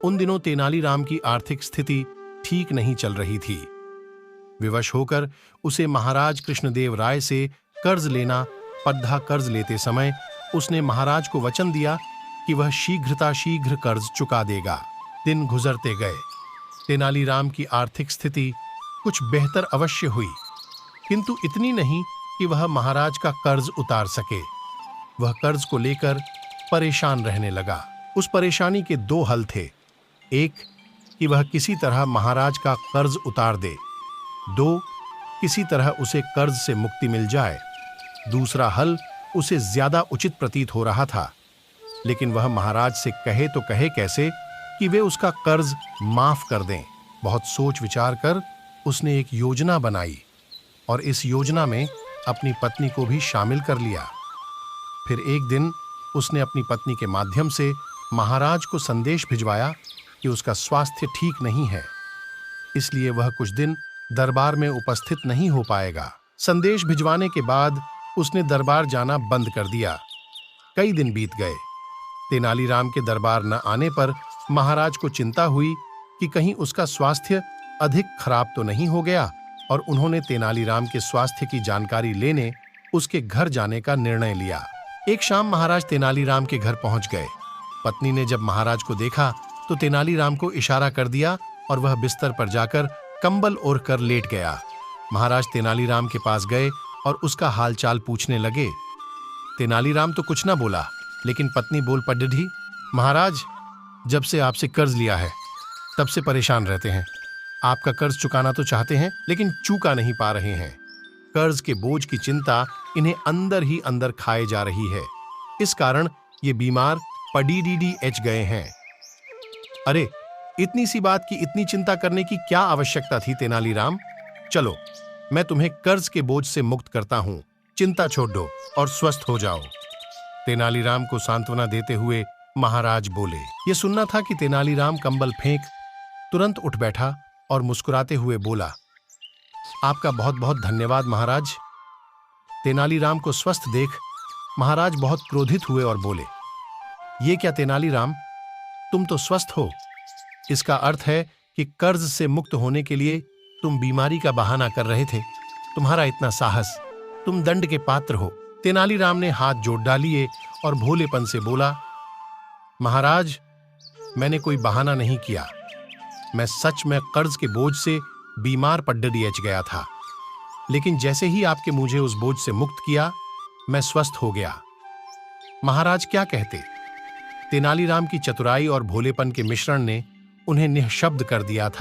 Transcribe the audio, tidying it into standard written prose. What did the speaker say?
उन दिनों तेनालीराम की आर्थिक स्थिति ठीक नहीं चल रही थी। विवश होकर उसे महाराज कृष्णदेव राय से कर्ज लेना पद्धा। कर्ज लेते समय उसने महाराज को वचन दिया कि वह शीघ्र कर्ज चुका देगा। दिन गुजरते गए। तेनालीराम की आर्थिक स्थिति कुछ बेहतर अवश्य हुई, किंतु इतनी नहीं कि वह महाराज का कर्ज उतार सके। वह कर्ज को लेकर परेशान रहने लगा। उस परेशानी के दो हल थे। एक, कि वह किसी तरह महाराज का कर्ज उतार दे। दो, किसी तरह उसे कर्ज से मुक्ति मिल जाए। दूसरा हल उसे ज्यादा उचित प्रतीत हो रहा था, लेकिन वह महाराज से कहे तो कहे कैसे कि वे उसका कर्ज माफ कर दें। बहुत सोच विचार कर उसने एक योजना बनाई और इस योजना में अपनी पत्नी को भी शामिल कर लिया। फिर एक दिन उसने अपनी पत्नी के माध्यम से महाराज को संदेश भिजवाया कि उसका स्वास्थ्य ठीक नहीं है, इसलिए वह कुछ दिन दरबार में उपस्थित नहीं हो पाएगा। संदेश भिजवाने के बाद उसने दरबार जाना बंद कर दिया। कई दिन बीत गए। तेनालीराम के दरबार न आने पर महाराज को चिंता हुई कि कहीं उसका स्वास्थ्य अधिक खराब तो नहीं हो गया, और उन्होंने तेनालीराम के स्वास्थ्य की जानकारी लेने उसके घर जाने का निर्णय लिया। एक शाम महाराज तेनालीराम के घर पहुंच गए। पत्नी ने जब महाराज को देखा तो तेनालीराम को इशारा कर दिया और वह बिस्तर पर जाकर कंबल ओढ़ कर लेट गया। महाराज तेनालीराम के पास गए और उसका हालचाल पूछने लगे। तेनालीराम तो कुछ ना बोला, लेकिन पत्नी बोल पड़ी, महाराज, जब से आपसे कर्ज लिया है तब से परेशान रहते हैं। आपका कर्ज चुकाना तो चाहते हैं, लेकिन चुका नहीं पा रहे हैं। कर्ज के बोझ की चिंता इन्हें अंदर ही अंदर खाए जा रही है। इस कारण ये बीमार पड़ीडीडीएच गए हैं। अरे, इतनी सी बात की इतनी चिंता करने की क्या आवश्यकता थी तेनालीराम? चलो, मैं तुम्हें कर्ज के बोझ से मुक्त करता हूं। चिंता छोड़ दो और स्वस्थ हो जाओ। तेनालीराम को सांत्वना देते हुए महाराज बोले। ये सुनना था कि तेनालीराम कंबल फेंक तुरंत उठ बैठा और मुस्कुराते हुए बोला, आपका बहुत बहुत धन्यवाद महाराज। तेनालीराम को स्वस्थ देख महाराज बहुत क्रोधित हुए और बोले, ये क्या तेनालीराम, तुम तो स्वस्थ हो। इसका अर्थ है कि कर्ज से मुक्त होने के लिए तुम बीमारी का बहाना कर रहे थे। तुम्हारा इतना साहस, तुम दंड के पात्र हो। तेनालीराम ने हाथ जोड़ डालिए और भोलेपन से बोला, महाराज, मैंने कोई बहाना नहीं किया। मैं सच में कर्ज के बोझ से बीमार पड्डीएच गया था, लेकिन जैसे ही आपके मुझे उस बोझ से मुक्त किया, मैं स्वस्थ हो गया। महाराज क्या कहते? तेनालीराम की चतुराई और भोलेपन के मिश्रण ने उन्हें निःशब्द कर दिया था।